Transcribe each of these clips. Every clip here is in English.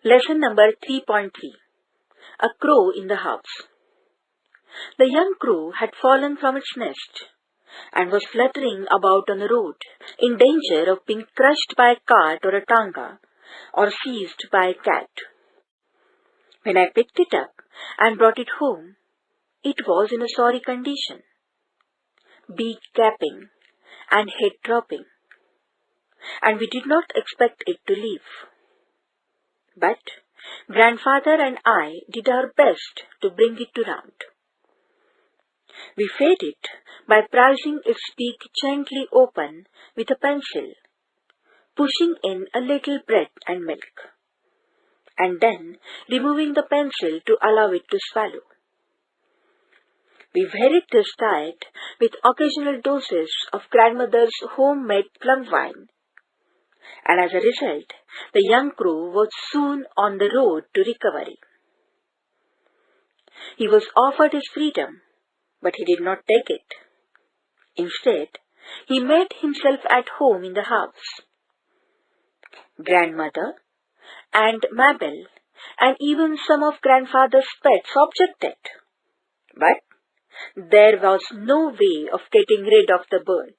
Lesson number 3.3. A Crow in the House. The young crow had fallen from its nest and was fluttering about on the road, in danger of being crushed by a cart or a tanga, or seized by a cat. When I picked it up and brought it home, it was in a sorry condition, beak gapping and head dropping, and we did not expect it to live. But grandfather and I did our best to bring it to round. We fed it by prising its beak gently open with a pencil, pushing in a little bread and milk, and then removing the pencil to allow it to swallow. We varied this diet with occasional doses of grandmother's homemade plum wine, and as a result, the young crow was soon on the road to recovery. He was offered his freedom, but he did not take it. Instead, he made himself at home in the house. Grandmother and Mabel and even some of grandfather's pets objected, but there was no way of getting rid of the bird.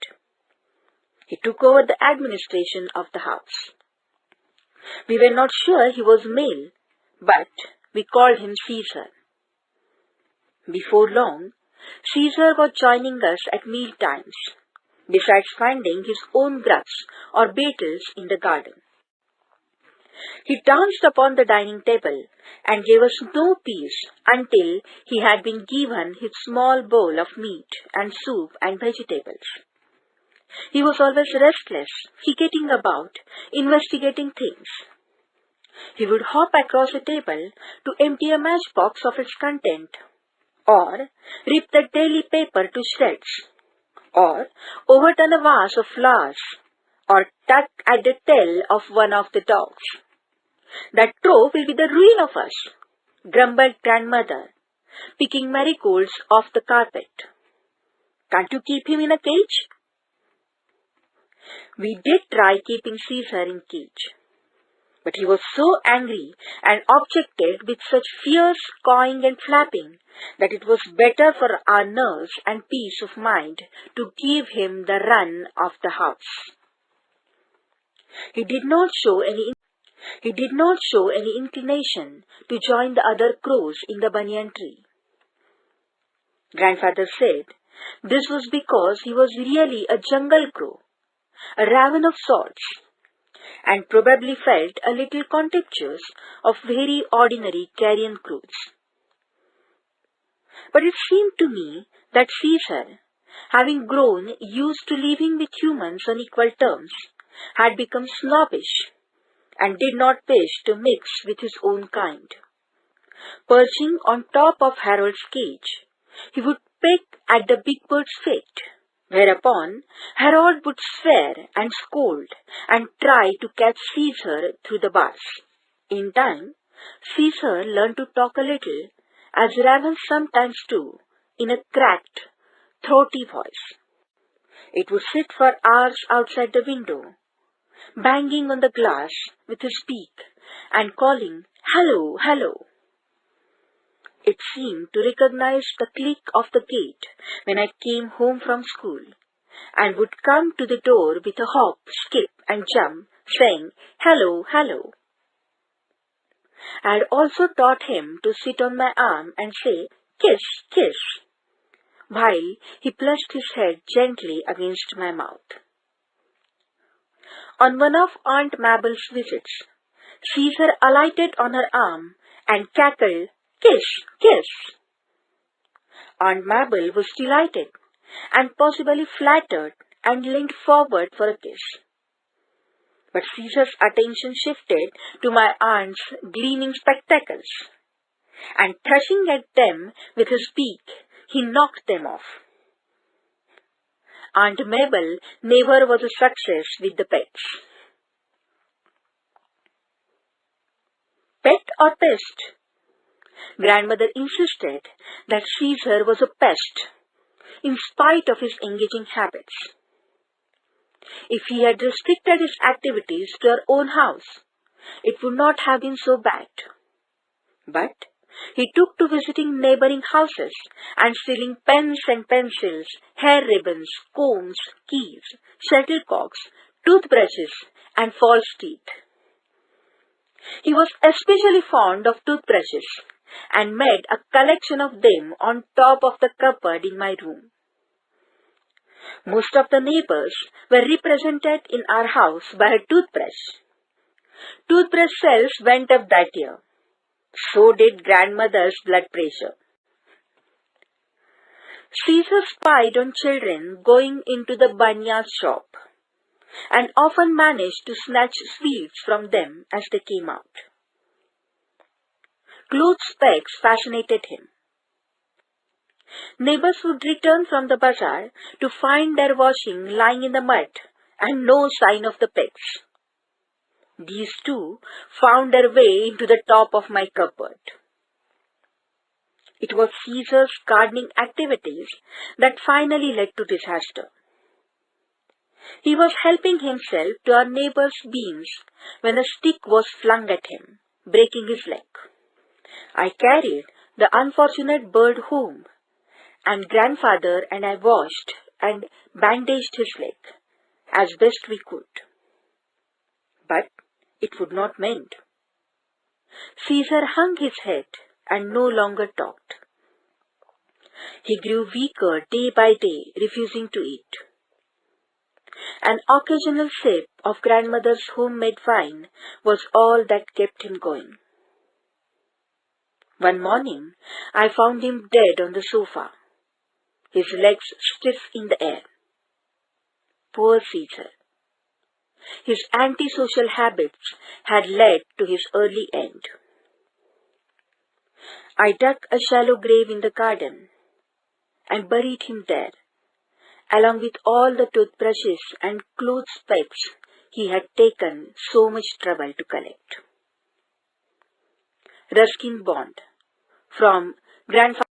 He took over the administration of the house. We were not sure he was male, but we called him Caesar. Before long, Caesar was joining us at meal times, besides finding his own grubs or beetles in the garden. He danced upon the dining table and gave us no peace until he had been given his small bowl of meat and soup and vegetables. He was always restless, fidgeting about, investigating things. He would hop across a table to empty a matchbox of its content, or rip the daily paper to shreds, or overturn a vase of flowers, or tug at the tail of one of the dogs. That crow will be the ruin of us, grumbled grandmother, picking marigolds off the carpet. Can't you keep him in a cage? We did try keeping Caesar in cage, but he was so angry and objected with such fierce cawing and flapping that it was better for our nerves and peace of mind to give him the run of the house. He did not show any inclination to join the other crows in the banyan tree. Grandfather said this was because he was really a jungle crow, a raven of sorts, and probably felt a little contemptuous of very ordinary carrion crows. But it seemed to me that Caesar, having grown used to living with humans on equal terms, had become snobbish and did not wish to mix with his own kind. Perching on top of Harold's cage, he would peck at the big bird's feet, whereupon Harold would swear and scold and try to catch Caesar through the bars. In time, Caesar learned to talk a little, as ravens sometimes do, in a cracked, throaty voice. It would sit for hours outside the window, banging on the glass with his beak and calling, "Hello, hello." It seemed to recognize the click of the gate when I came home from school, and would come to the door with a hop, skip, and jump, saying, "Hello, hello." I had also taught him to sit on my arm and say, "Kiss, kiss," while he plushed his head gently against my mouth. On one of Aunt Mabel's visits, Caesar alighted on her arm and cackled, "Kiss, kiss." Aunt Mabel was delighted and possibly flattered and leaned forward for a kiss. But Caesar's attention shifted to my aunt's gleaming spectacles, and thrashing at them with his beak, he knocked them off. Aunt Mabel never was a success with the pets. Pet or pest? Grandmother insisted that Caesar was a pest, in spite of his engaging habits. If he had restricted his activities to our own house, it would not have been so bad. But he took to visiting neighboring houses and stealing pens and pencils, hair ribbons, combs, keys, shuttlecocks, toothbrushes, and false teeth. He was especially fond of toothbrushes and made a collection of them on top of the cupboard in my room. Most of the neighbors were represented in our house by a toothbrush. Toothbrush sales went up that year. So did grandmother's blood pressure. Caesar spied on children going into the banya shop and often managed to snatch sweets from them as they came out. Cloth specs fascinated him. Neighbors would return from the bazaar to find their washing lying in the mud and no sign of the pegs. These two found their way into the top of my cupboard. It was Caesar's gardening activities that finally led to disaster. He was helping himself to our neighbor's beans when a stick was flung at him, breaking his leg. I carried the unfortunate bird home, and grandfather and I washed and bandaged his leg as best we could. But it would not mend. Caesar hung his head and no longer talked. He grew weaker day by day, refusing to eat. An occasional sip of grandmother's homemade wine was all that kept him going. One morning, I found him dead on the sofa, his legs stiff in the air. Poor Caesar. His antisocial habits had led to his early end. I dug a shallow grave in the garden and buried him there, along with all the toothbrushes and clothes pegs he had taken so much trouble to collect. Ruskin Bond, from Grandfather